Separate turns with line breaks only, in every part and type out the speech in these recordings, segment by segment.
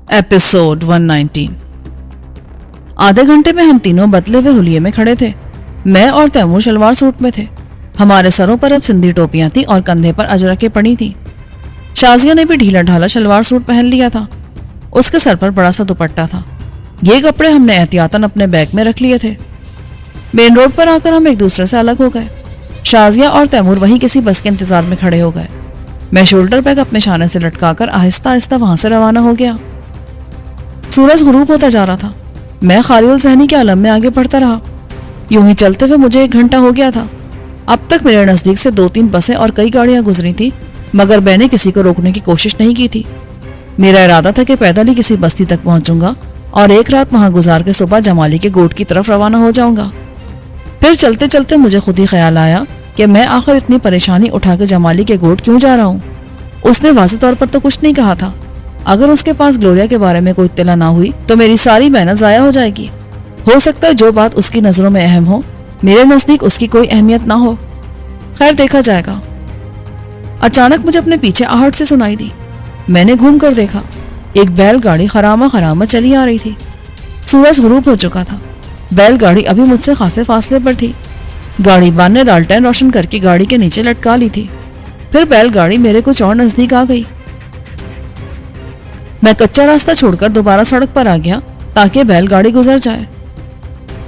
Episode 119। आधे घंटे में हम तीनों बदले हुए हुलिये में खड़े थे। मैं और तैमूर शलवार सूट में थे। हमारे सरों पर अब सिंधी टोपियां थी और कंधे पर अजरकें पड़ी थी। शाजिया ने भी ढीला ढाला शलवार सूट पहन लिया था। उसके सर पर बड़ा सा दुपट्टा था। ये कपड़े हमने एहतियातन अपने बैग में रख लिए थे। मेन रोड पर आकर हम एक दूसरे से अलग हो गए। शाजिया और तैमूर वहीं किसी बस के इंतजार में खड़े हो गए। मैं शोल्डर बैग अपने शाने से लटकाकर आहिस्ता आहिस्ता वहां से रवाना हो गया। सूरज गुरूब होता जा रहा था। मैं खालिउल ज़हनी के आलम में आगे बढ़ता रहा। यूं ही चलते हुए मुझे 1 घंटा हो गया था। अब तक मेरे नजदीक से 2-3 बसें और कई गाड़ियां गुजरी थी, मगर मैंने किसी को रोकने की कोशिश नहीं की थी। मेरा इरादा था कि पैदल ही किसी बस्ती तक पहुंचूंगा और एक रात वहां गुजार के सुबह जमाली के गोट की तरफ रवाना हो जाऊंगा। फिर चलते चलते मुझे खुद ही ख्याल आया कि मैं आखिर इतनी परेशानी उठा के जमाली के गोट क्यों जा रहा हूँ। उसने वाज़ेह तौर पर तो कुछ नहीं कहा था। अगर उसके पास ग्लोरिया के बारे में कोई इत्तला ना हुई तो मेरी सारी मेहनत जाया हो जाएगी। हो सकता है जो बात उसकी नजरों में अहम हो, मेरे नजदीक उसकी कोई अहमियत ना हो। खैर, देखा जाएगा। अचानक मुझे अपने पीछे आहट से सुनाई दी। मैंने घूम कर देखा। एक बैलगाड़ी खरामा खरामा चली आ रही थी। सूरज गुरूब हो चुका था। बैलगाड़ी अभी मुझसे खासे फासले पर थी। गाड़ीबान ने लालटेन रोशन करके गाड़ी के नीचे लटका ली थी। फिर बैलगाड़ी मेरे कुछ और नजदीक आ गई। मैं कच्चा रास्ता छोड़कर दोबारा सड़क पर आ गया ताकि बैलगाड़ी गुजर जाए।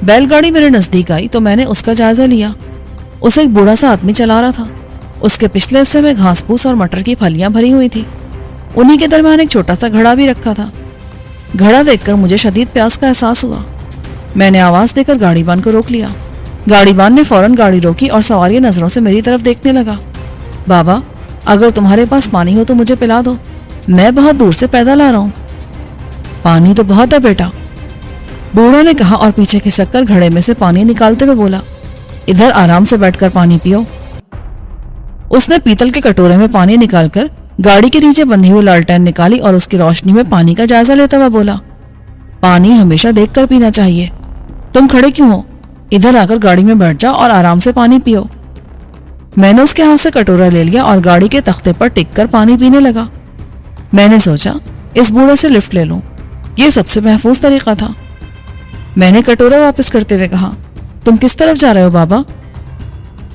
बैलगाड़ी मेरे नजदीक आई तो मैंने उसका जायजा लिया। उसे एक बूढ़ा सा आदमी चला रहा था। उसके पिछले हिस्से में घास फूस और मटर की फलियां भरी हुई थी। उन्हीं के दरमियान एक छोटा सा घड़ा भी रखा था। घड़ा देखकर मुझे शदीद प्यास का एहसास हुआ। मैंने आवाज देकर गाड़ीबान को रोक लिया। गाड़ीबान ने फौरन गाड़ी रोकी और सवारी नजरों से मेरी तरफ देखने लगा। बाबा, अगर तुम्हारे पास पानी हो तो मुझे पिला दो। मैं बहुत दूर से पैदल आ रहा हूँ। पानी तो बहुत है बेटा, बूढ़ा ने कहा और पीछे खिसककर घड़े में से पानी निकालते हुए बोला, इधर आराम से बैठकर पानी पियो। उसने पीतल के कटोरे में पानी निकालकर गाड़ी के नीचे बंधी हुई लालटेन निकाली और उसकी रोशनी में पानी का जायजा लेता हुआ बोला, पानी हमेशा देखकर पीना चाहिए। तुम खड़े क्यों हो? इधर आकर गाड़ी में बैठ जाओ और आराम से पानी पियो। मैंने उसके हाथ से कटोरा ले लिया और गाड़ी के तख्ते पर टिककर पानी पीने लगा। मैंने सोचा इस बूढ़े से लिफ्ट ले लूं। ये सबसे महफूज तरीका था। मैंने कटोरा वापस करते हुए कहा, तुम किस तरफ जा रहे हो बाबा?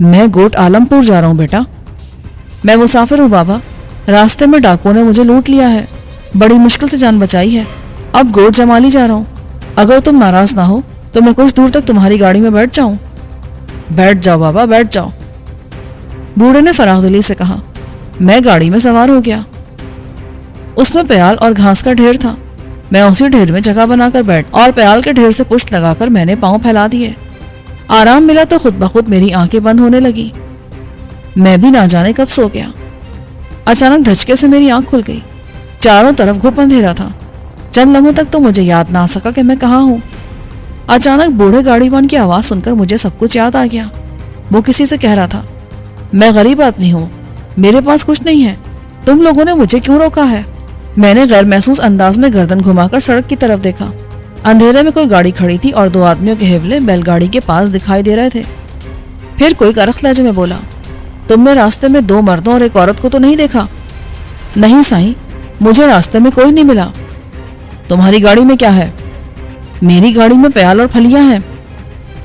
मैं गोट आलमपुर जा रहा हूं बेटा। मैं मुसाफिर हूं बाबा। रास्ते में डाकुओं ने मुझे लूट लिया है। बड़ी मुश्किल से जान बचाई है। अब गोट जमाली जा रहा हूं। अगर तुम नाराज ना हो तो मैं कुछ दूर तक तुम्हारी गाड़ी में बैठ जाऊं। बैठ जाओ बाबा, बैठ जाओ, बूढ़े ने फराखदिली से कहा। मैं गाड़ी में सवार हो गया। उसमें प्याल और घास का ढेर था। मैं उसी ढेर में जगह बनाकर बैठ और प्याल के ढेर से पुष्ट लगाकर मैंने पांव फैला दिए। आराम मिला तो खुद ब खुद मेरी आंखें बंद होने लगी। मैं भी ना जाने कब सो गया। अचानक धचके से मेरी आंख खुल गई। चारों तरफ घुप अंधेरा था। चंद लम्हों तक तो मुझे याद ना आ सका कि मैं कहाँ हूँ। अचानक बूढ़े गाड़ीबान की आवाज सुनकर मुझे सब कुछ याद आ गया। वो किसी से कह रहा था, मैं गरीब आदमी हूँ, मेरे पास कुछ नहीं है, तुम लोगों ने मुझे क्यों रोका है? मैंने गैर महसूस अंदाज में गर्दन घुमाकर सड़क की तरफ देखा। अंधेरे में कोई गाड़ी खड़ी थी और 2 आदमियों के हिवले बैलगाड़ी के पास दिखाई दे रहे थे। फिर कोई करख लहजे में बोला, तुमने रास्ते में 2 मर्दों और एक औरत को तो नहीं देखा? नहीं साईं, मुझे रास्ते में कोई नहीं मिला। तुम्हारी गाड़ी में क्या है? मेरी गाड़ी में प्याल और फलियां हैं।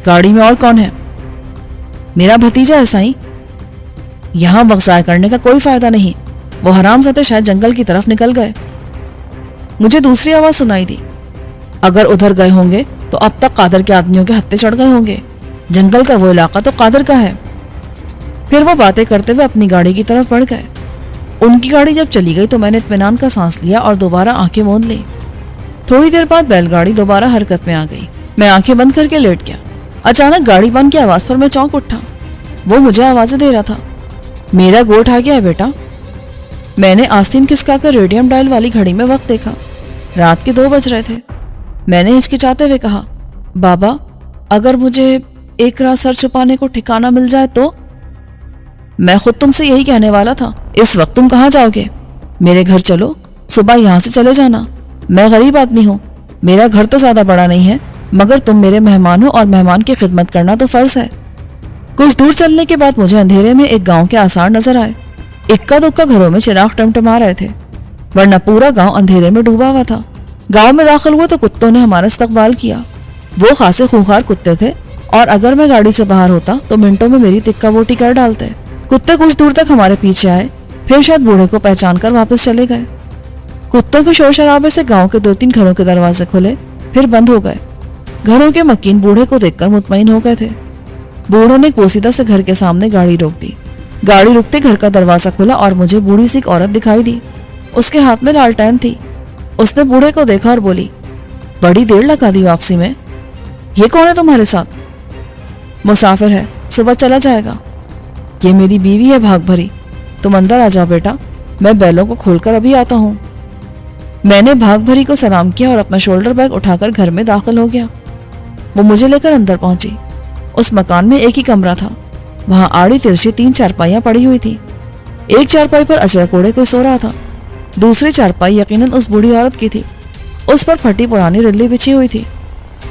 गाड़ी में और कौन है? मेरा भतीजा है साईं। यहाँ वक्त ज़ाया करने का कोई फायदा नहीं। वो हरामजादे शायद जंगल की तरफ निकल गए। मुझे दूसरी आवाज सुनाई दी, अगर उधर गए होंगे तो अब तक कादर के आदमियों के हत्थे चढ़ गए होंगे। जंगल का वो इलाका तो कादर का है। फिर वो बातें करते हुए अपनी गाड़ी की तरफ बढ़ गए। उनकी गाड़ी जब चली गई तो मैंने इत्मीनान का सांस लिया और दोबारा आंखें मूंद ली। थोड़ी देर बाद बैलगाड़ी दोबारा हरकत में आ गई। मैं आंखें बंद करके लेट गया। अचानक गाड़ीबान की आवाज पर मैं चौंक उठा। वो मुझे आवाजें दे रहा था, मेरा गोट आ गया है बेटा। मैंने आस्तीन खिसकाकर रेडियम डायल वाली घड़ी में वक्त देखा। रात के 2 बज रहे थे। मैंने हिचकिचाते हुए कहा, बाबा, अगर मुझे एक रात सर छुपाने को ठिकाना मिल जाए तो? मैं खुद तुमसे यही कहने वाला था। इस वक्त तुम कहाँ जाओगे? मेरे घर चलो, सुबह यहाँ से चले जाना। मैं गरीब आदमी हूँ, मेरा घर तो ज्यादा बड़ा नहीं है, मगर तुम मेरे मेहमान हो और मेहमान की खिदमत करना तो फर्ज है। कुछ दूर चलने के बाद मुझे अंधेरे में एक गांव के आसार नजर आए। इक्का दुक्का घरों में चिराग टमटमा रहे थे, वरना पूरा गांव अंधेरे में डूबा हुआ था। गांव में दाखिल हुए तो कुत्तों ने हमारा इस्तकबाल किया। वो खासे खूंखार कुत्ते थे और अगर मैं गाड़ी से बाहर होता तो मिनटों में मेरी तिक्का बोटी कर डालते। कुत्ते कुछ दूर तक हमारे पीछे आए, फिर शायद बूढ़े को पहचान कर वापस चले गए। कुत्तों के शोर शराबे से गांव के 2-3 घरों के दरवाजे खुले, फिर बंद हो गए। घरों के मकीन बूढ़े को देखकर मुतमईन हो गए थे। बूढ़े ने पोसीदा से घर के सामने गाड़ी रोक दी। गाड़ी रुकते घर का दरवाजा खुला और मुझे बूढ़ी सी एक औरत दिखाई दी। उसके हाथ में लालटेन थी। उसने बूढ़े को देखा और बोली, बड़ी देर लगा दी वापसी में, ये कौन है तुम्हारे साथ? मुसाफिर है, सुबह चला जाएगा। ये मेरी बीवी है भाग भरी, तुम अंदर आ जाओ बेटा, मैं बैलों को खोलकर अभी आता हूँ। मैंने भाग भरी को सलाम किया और अपना शोल्डर बैग उठाकर घर में दाखिल हो गया। वो मुझे लेकर अंदर पहुंची। उस मकान में एक ही कमरा था। वहां आड़ी तिरछी 3 चारपाइयां पड़ी हुई थी। एक चारपाई पर अजरक ओढ़े कोई सो रहा था। दूसरी चारपाई यकीनन उस बूढ़ी औरत की थी। उस पर फटी पुरानी रल्ली बिछी हुई थी।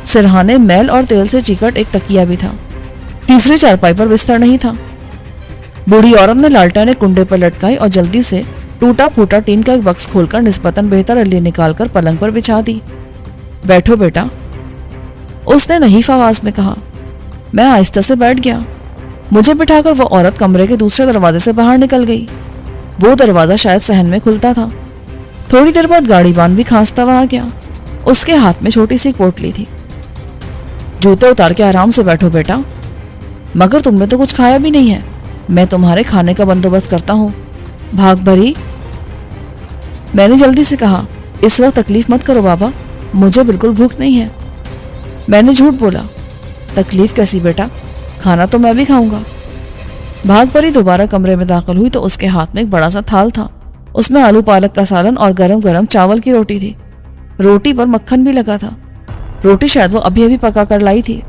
सिरहाने मैल और तेल से चिकट एक तकिया भी था। तीसरी चारपाई पर बिस्तर नहीं था। बूढ़ी औरत ने लालटेन एक कुंडे पर लटकाई और जल्दी से टूटा फूटा टीन का एक बक्स खोलकर निस्बतन बेहतर रल्ली निकालकर पलंग पर बिछा दी। बैठो बेटा, उसने नहीफ आवाज में कहा। मैं आहिस्ता से बैठ गया। मुझे बिठाकर वो औरत कमरे के दूसरे दरवाजे से बाहर निकल गई। वो दरवाजा शायद सहन में खुलता था। थोड़ी देर बाद गाड़ीबान भी खांसता हुआ आ गया। उसके हाथ में छोटी सी पोटली थी। जूते उतार के आराम से बैठो बेटा, मगर तुमने तो कुछ खाया भी नहीं है। मैं तुम्हारे खाने का बंदोबस्त करता हूँ। भाग भरी, मैंने जल्दी से कहा। इस वक्त तकलीफ मत करो बाबा, मुझे बिल्कुल भूख नहीं है। मैंने झूठ बोला। तकलीफ कैसी बेटा, खाना तो मैं भी खाऊंगा। भाग भरी दोबारा कमरे में दाखिल हुई तो उसके हाथ में एक बड़ा सा थाल था। उसमें आलू पालक का सालन और गरम गरम चावल की रोटी थी। रोटी पर मक्खन भी लगा था। रोटी शायद वो अभी अभी पका कर लाई थी।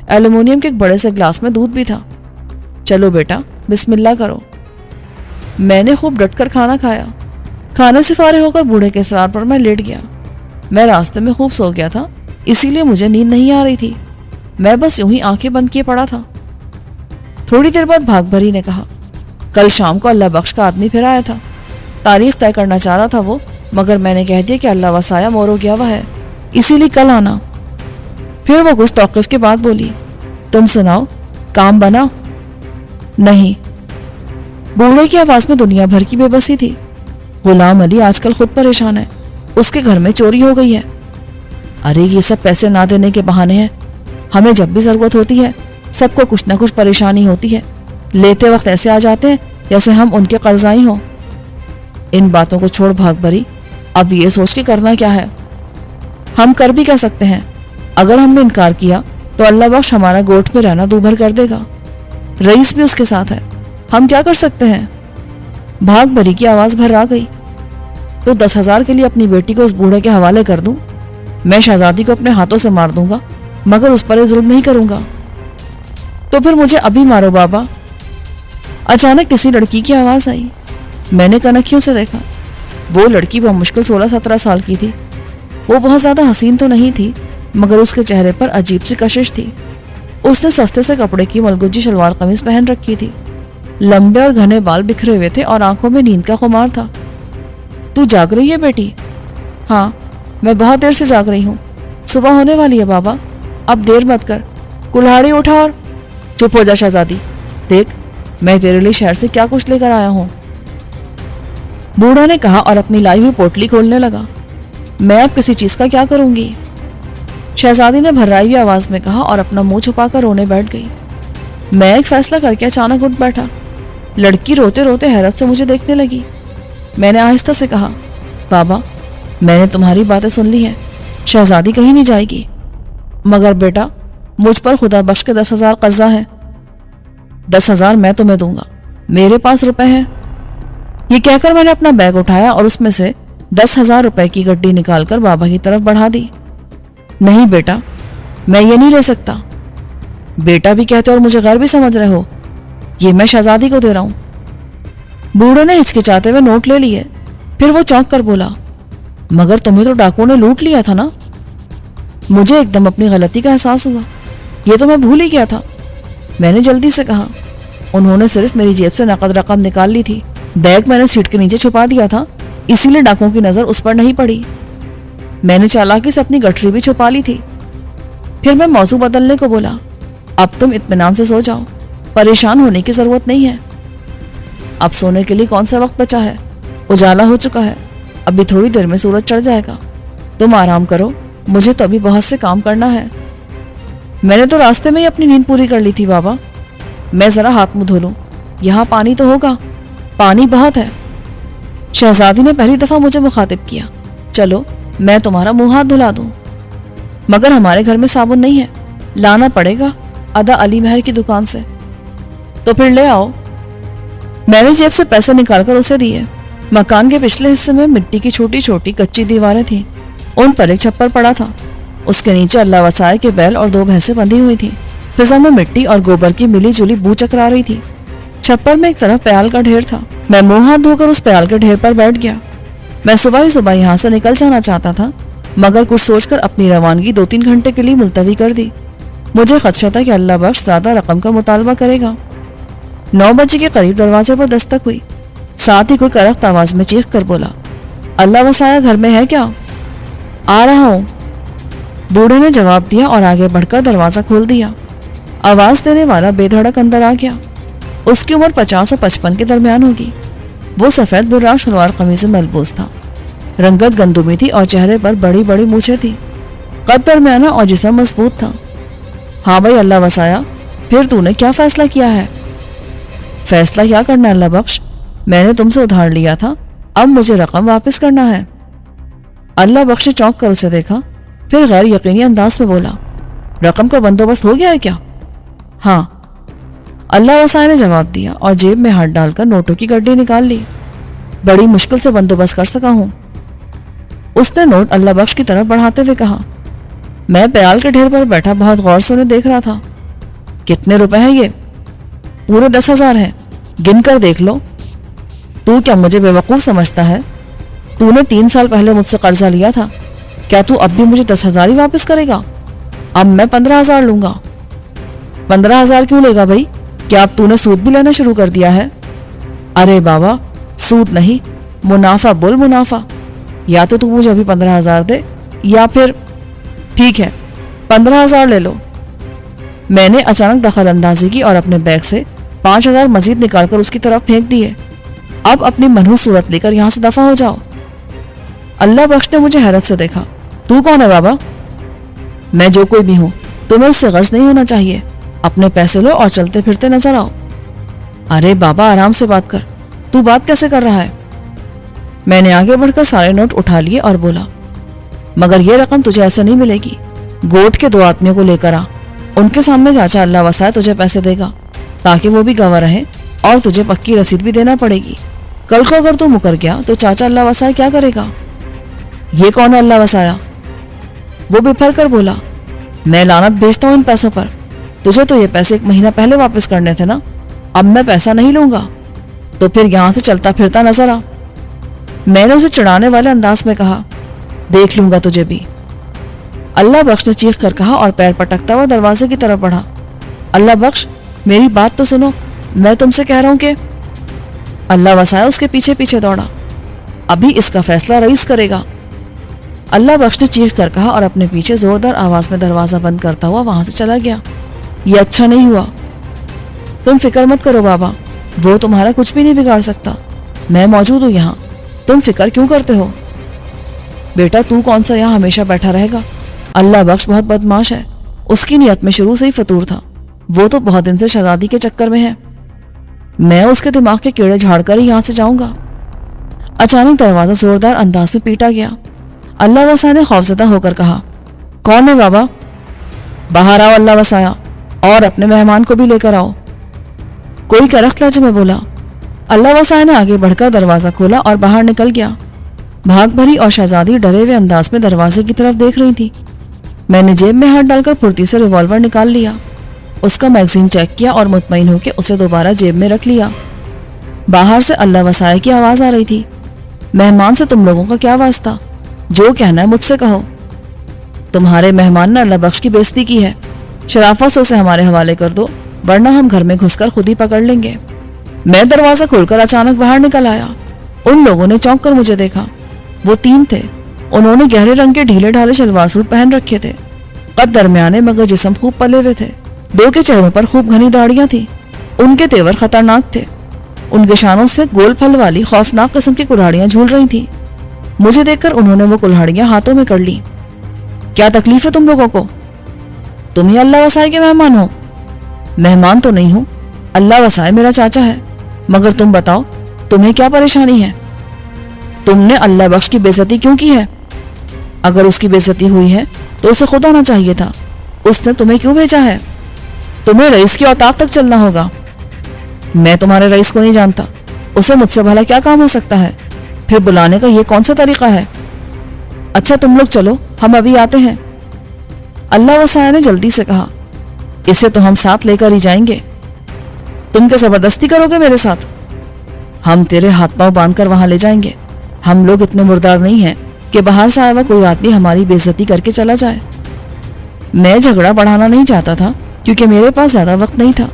एल्युमिनियम के एक बड़े से ग्लास में दूध भी था। चलो बेटा, बिस्मिल्लाह करो। मैंने खूब डटकर खाना खाया। खाने से फारिग होकर बूढ़े के इसरार पर मैं लेट गया। मैं रास्ते में खूब सो गया था, इसीलिए मुझे नींद नहीं आ रही थी। मैं बस यूं ही आंखें बंद किए पड़ा था। थोड़ी देर बाद भाग भरी ने कहा, कल शाम को अल्लाह बख्श का आदमी फिर आया था। तारीख तय करना चाह रहा था वो, मगर मैंने कह दिया कि अल्लाह वसाया मोरो गया हुआ है, इसीलिए कल आना। फिर वो कुछ तौक़ुफ़ के बाद बोली, तुम सुनाओ, काम बना? नहीं। बूढ़े की आवाज में दुनिया भर की बेबसी थी। गुलाम अली आजकल खुद परेशान है, उसके घर में चोरी हो गई है। अरे ये सब पैसे ना देने के बहाने हैं। हमें जब भी जरूरत होती है सबको कुछ ना कुछ परेशानी होती है। लेते वक्त ऐसे आ जाते हैं जैसे हम उनके कर्जाई हों। इन बातों को छोड़ भाग भरी, अब ये सोच के करना क्या है? हम कर भी क्या सकते हैं? अगर हमने इनकार किया तो अल्लाह बख्श हमारा गोठ में रहना दूभर कर देगा। रईस भी उसके साथ है, हम क्या कर सकते हैं? भाग भरी की आवाज भर आ गई। तो 10,000 के लिए अपनी बेटी को उस बूढ़े के हवाले कर दूं? मैं शहजादी को अपने हाथों से मार दूंगा, मगर उस पर जुल्म नहीं करूंगा। तो फिर मुझे अभी मारो बाबा। अचानक किसी लड़की की आवाज आई। मैंने कनखियों से देखा। वो लड़की बमुश्किल 16-17 साल की थी। वो बहुत ज्यादा हसीन तो नहीं थी, मगर उसके चेहरे पर अजीब सी कशिश थी। उसने सस्ते से कपड़े की मलगुज्जी शलवार कमीज पहन रखी थी। लंबे और घने बाल बिखरे हुए थे और आंखों में नींद का खुमार था। तू जाग रही है बेटी? हाँ, मैं बहुत देर से जाग रही हूँ। सुबह होने वाली है बाबा, अब देर मत कर। कुल्हाड़ी उठा और चुप हो जा शहजादी। देख, मैं तेरे लिए शहर से क्या कुछ लेकर आया हूँ, बूढ़ा ने कहा और अपनी लाई हुई पोटली खोलने लगा। मैं अब किसी चीज का क्या करूंगी? शहजादी ने भर्राई हुई आवाज में कहा और अपना मुंह छुपाकर रोने बैठ गई। मैं एक फैसला करके अचानक उठ बैठा। लड़की रोते रोते हैरत से मुझे देखने लगी। मैंने आहिस्ता से कहा, बाबा, मैंने तुम्हारी बातें सुन ली हैं, शहजादी कहीं नहीं जाएगी। मगर बेटा, मुझ पर खुदा बख्श के 10,000 कर्जा है। 10,000 मैं तुम्हें दूंगा, मेरे पास रुपए हैं। ये कहकर मैंने अपना बैग उठाया और उसमें से 10,000 रुपए की गड्डी निकालकर बाबा की तरफ बढ़ा दी। नहीं बेटा, मैं ये नहीं ले सकता। बेटा भी कहते और मुझे गैर भी समझ रहे हो। ये मैं शहजादी को दे रहा हूं। बूढ़े ने हिचकिचाते हुए नोट ले लिए। फिर वो चौंक कर बोला, मगर तुम्हें तो डाकुओं ने लूट लिया था ना? मुझे एकदम अपनी गलती का एहसास हुआ। ये तो मैं भूल ही गया था। मैंने जल्दी से कहा। उन्होंने सिर्फ मेरी जेब से नकद रकम निकाल ली थी। बैग मैंने सीट के नीचे छुपा दिया था, इसीलिए डाकुओं की नजर उस पर नहीं पड़ी। میں نے चालाकी से अपनी गठरी भी छुपा ली थी। फिर मैं मौजू बदलने को बोला, अब तुम इत्मीनान से सो जाओ, परेशान होने की जरूरत नहीं है। अब सोने के लिए कौन सा वक्त बचा है, उजाला हो चुका है, अभी थोड़ी देर में सूरज चढ़ जाएगा। तुम आराम करो, मुझे तो अभी बहुत से काम करना है। मैंने तो रास्ते में ही अपनी नींद पूरी कर ली थी बाबा। मैं जरा हाथ मुंह धो लूं, यहाँ पानी तो होगा। पानी बहुत है। शहजादी ने पहली दफा मुझे मुखातिब किया। चलो मैं तुम्हारा मुंह हाथ धुला दूं, मगर हमारे घर में साबुन नहीं है, लाना पड़ेगा अदा अली महर की दुकान से। तो फिर ले आओ। मैंने जेब से पैसे निकालकर उसे दिए। मकान के पिछले हिस्से में मिट्टी की छोटी छोटी कच्ची दीवारें थीं, उन पर एक छप्पर पड़ा था। उसके नीचे अल्लाह वसाए के बैल और 2 भैंसें बंधी हुई थी। फिजा में मिट्टी और गोबर की मिली जुली बू चकरा रही थी। छप्पर में एक तरफ प्याल का ढेर था। मैं मुंह हाथ धोकर उस प्याल के ढेर पर बैठ गया। मैं सुबह ही सुबह यहाँ से निकल जाना चाहता था, मगर कुछ सोचकर अपनी रवानगी 2-3 घंटे के लिए मुलतवी कर दी। मुझे खदशा था कि अल्लाह बख्श ज्यादा रकम का मुतालबा करेगा। 9 बजे के करीब दरवाजे पर दस्तक हुई। साथ ही कोई करख्त आवाज में चीख कर बोला, अल्लाह वसाया घर में है क्या? आ रहा हूँ। बूढ़े ने जवाब दिया और आगे बढ़कर दरवाजा खोल दिया। आवाज देने वाला बेधड़क अंदर आ गया। उसकी उम्र 50 और 55 के दरमियान होगी। वो सफेद बुर्राक शलवार कमीज में मलबूस था। रंगत गंदुमी थी और चेहरे पर बड़ी बड़ी मूछें थी। कद दरमियाना और जिस्म मजबूत था। हाँ भाई अल्लाह वसाया, फिर तूने क्या फैसला किया है? फैसला क्या करना अल्लाह बख्श, मैंने तुमसे उधार लिया था, अब मुझे रकम वापस करना है। अल्लाह बख्श ने चौंक कर उसे देखा, फिर गैर यकीनी अंदाज में बोला, रकम का बंदोबस्त हो गया है क्या? हाँ, अल्लाह वसाया ने जवाब दिया और जेब में हाथ डालकर नोटों की गड्डी निकाल ली। बड़ी मुश्किल से बंदोबस्त कर सका हूं। उसने नोट अल्लाह बख्श की तरफ बढ़ाते हुए कहा। मैं प्याल के ढेर पर बैठा बहुत गौर से उन्हें देख रहा था। कितने रुपए हैं ये? पूरे 10,000 हैं, गिन कर देख लो। तू क्या मुझे बेवकूफ समझता है? तूने 3 साल पहले मुझसे कर्जा लिया था, क्या तू अब भी मुझे 10,000 ही वापस करेगा? अब मैं 15,000 लूंगा। 15,000 क्यों लेगा भाई? क्या अब तूने सूद भी लेना शुरू कर दिया है? अरे बाबा, सूद नहीं, मुनाफा बोल, मुनाफा। या तो तू मुझे अभी 15,000 दे, या फिर ठीक है 15,000 ले लो। मैंने अचानक दखल अंदाजी की और अपने बैग से 5,000 मजीद निकालकर उसकी तरफ फेंक दिए। अब अपनी मनहूस सूरत लेकर यहाँ से दफा हो जाओ। अल्लाह बख्श ने मुझे हैरत से देखा। तू कौन है बाबा? मैं जो कोई भी हूँ, तुम्हें उससे गर्ज नहीं होना चाहिए। अपने पैसे लो और चलते फिरते नजर आओ। अरे बाबा आराम से बात कर, तू बात कैसे कर रहा है? मैंने आगे बढ़कर सारे नोट उठा लिए और बोला, मगर ये रकम तुझे ऐसे नहीं मिलेगी। गोट के 2 आदमियों को लेकर आ, उनके सामने चाचा अल्लाह वसाए तुझे पैसे देगा, ताकि वो भी गवाह रहे, और तुझे पक्की रसीद भी देना पड़ेगी। कल को अगर तू मुकर गया तो चाचा अल्लाह वसाए क्या करेगा? ये कौन है अल्लाह वसाया? वो बिफर कर बोला, मैं लानत भेजता हूँ इन पैसों पर। तुझे तो ये पैसे 1 महीना पहले वापस करने थे ना, अब मैं पैसा नहीं लूंगा, तो फिर यहाँ से चलता फिरता नजर आ। मैंने उसे चिढ़ाने वाले अंदाज में कहा, देख लूंगा तुझे भी। अल्लाह बख्श ने चीख कर कहा और पैर पटकता हुआ दरवाजे की तरफ बढ़ा। अल्लाह बख्श, मेरी बात तो सुनो, मैं तुमसे कह रहा हूं कि। अल्लाह वसाया उसके पीछे पीछे दौड़ा। अभी इसका फैसला रईस करेगा। अल्लाह बख्श ने चीख कर कहा और अपने पीछे जोरदार आवाज में दरवाजा बंद करता हुआ वहां से चला गया। ये अच्छा नहीं हुआ। तुम फिक्र मत करो बाबा, वो तुम्हारा कुछ भी नहीं बिगाड़ सकता। मैं मौजूद हूँ यहाँ, तुम फिक्र क्यों करते हो? बेटा तू कौन सा यहाँ हमेशा बैठा रहेगा? अल्लाह बख्श बहुत बदमाश है, उसकी नियत में शुरू से ही फतूर था। वो तो बहुत दिन से शहजादी के चक्कर में है। मैं उसके दिमाग के कीड़े झाड़ कर ही यहाँ से जाऊंगा। अचानक दरवाजा जोरदार अंदाज में पीटा गया। अल्लाह वसा ने खौफजदा होकर कहा, कौन है बाबा? बाहर आओ अल्लाह वसाया, और अपने मेहमान को भी लेकर आओ। कोई करख्त लहजे में बोला। अल्लाह वसाया ने आगे बढ़कर दरवाजा खोला और बाहर निकल गया। भाग भरी और शहजादी डरे हुए अंदाज में दरवाजे की तरफ देख रही थी। मैंने जेब में हाथ डालकर फुर्ती से रिवॉल्वर निकाल लिया, उसका मैगजीन चेक किया और मुतमईन होकर उसे दोबारा जेब में रख लिया। बाहर से अल्लाह वसाया की आवाज आ रही थी, मेहमान से तुम लोगों का क्या वास्ता? जो कहना है मुझसे कहो। तुम्हारे मेहमान ने अल्लाह बख्श की बेइज्जती की है, शराफत से उसे हमारे हवाले कर दो, वरना हम घर में घुसकर खुद ही पकड़ लेंगे। मैं दरवाजा खोलकर अचानक बाहर निकल आया। उन लोगों ने चौंक कर मुझे देखा। वो 3 थे, انہوں نے گہرے رنگ کے ڈھیلے ڈھالے شلوار سوٹ پہن رکھے تھے، قد درمیانے مگر جسم خوب پلے ہوئے تھے، دو کے چہروں پر خوب گھنی داڑیاں تھیں، ان کے تیور خطرناک تھے، ان کے شانوں سے گول پھل والی خوفناک قسم کی کلہاڑیاں جھول رہی تھیں۔ مجھے دیکھ کر انہوں نے وہ کلہاڑیاں ہاتھوں میں کر لی۔ کیا تکلیف ہے تم لوگوں کو؟ تم ہی اللہ وسائے کے مہمان ہو؟ مہمان تو نہیں ہوں، اللہ وسائے میرا چاچا ہے، مگر تم بتاؤ تمہیں کیا پریشانی ہے؟ تم نے اللہ بخش کی بے عزتی کیوں کی ہے؟ اگر اس کی بے عزتی ہوئی ہے تو اسے خود آنا چاہیے تھا، اس نے تمہیں کیوں بھیجا ہے؟ تمہیں رئیس کی اوطاق تک چلنا ہوگا۔ میں تمہارے رئیس کو نہیں جانتا، اسے مجھ سے بھلا کیا کام ہو سکتا ہے؟ پھر بلانے کا یہ کون سا طریقہ ہے؟ اچھا تم لوگ چلو، ہم ابھی آتے ہیں۔ اللہ وسائے نے جلدی سے کہا، اسے تو ہم ساتھ لے کر ہی جائیں گے۔ تم کیا زبردستی کرو گے میرے ساتھ؟ ہم تیرے ہاتھ پاؤں باندھ کر وہاں لے جائیں گے، ہم لوگ اتنے مردار نہیں ہیں کہ باہر سے آیا ہوا کوئی آدمی ہماری بے عزتی کر کے چلا جائے۔ میں جھگڑا بڑھانا نہیں چاہتا تھا کیونکہ میرے پاس زیادہ وقت نہیں تھا،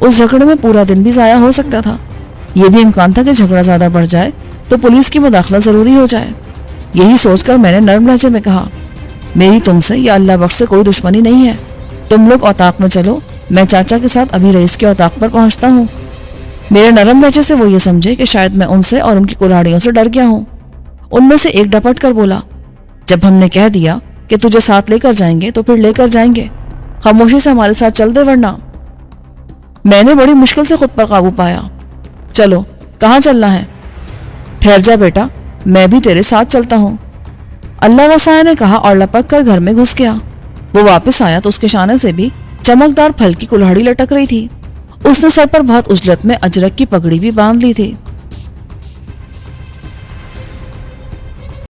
اس جھگڑے میں پورا دن بھی ضائع ہو سکتا تھا، یہ بھی امکان تھا کہ جھگڑا زیادہ بڑھ جائے تو پولیس کی مداخلت ضروری ہو جائے۔ یہی سوچ کر میں نے نرم لہجے میں کہا، میری تم سے یا اللہ بخش سے کوئی دشمنی نہیں ہے، تم لوگ اوطاق میں چلو، میں چاچا کے ساتھ ابھی رئیس کے اوطاق پر پہنچتا ہوں۔ میرے نرم لہجے سے وہ یہ سمجھے کہ شاید میں ان سے اور ان کی کلاڑیوں سے ڈر گیا ہوں۔ ان میں سے ایک ڈپٹ کر بولا، جب ہم نے کہہ دیا کہ تجھے ساتھ لے کر جائیں گے تو پھر لے کر جائیں گے، خاموشی سے ہمارے ساتھ چل دے ورنہ۔ میں نے بڑی مشکل سے خود پر قابو پایا، چلو کہاں چلنا ہے؟ ٹھہر جا بیٹا، میں بھی تیرے ساتھ چلتا ہوں، اللہ وسائے نے کہا اور لپک کر گھر میں گھس گیا۔ وہ واپس آیا تو اس کے شانے سے بھی چمکدار پھل کی کلہاڑی لٹک رہی تھی، اس نے سر پر بہت اجلت میں اجرک کی پگڑی بھی باندھ لی تھی۔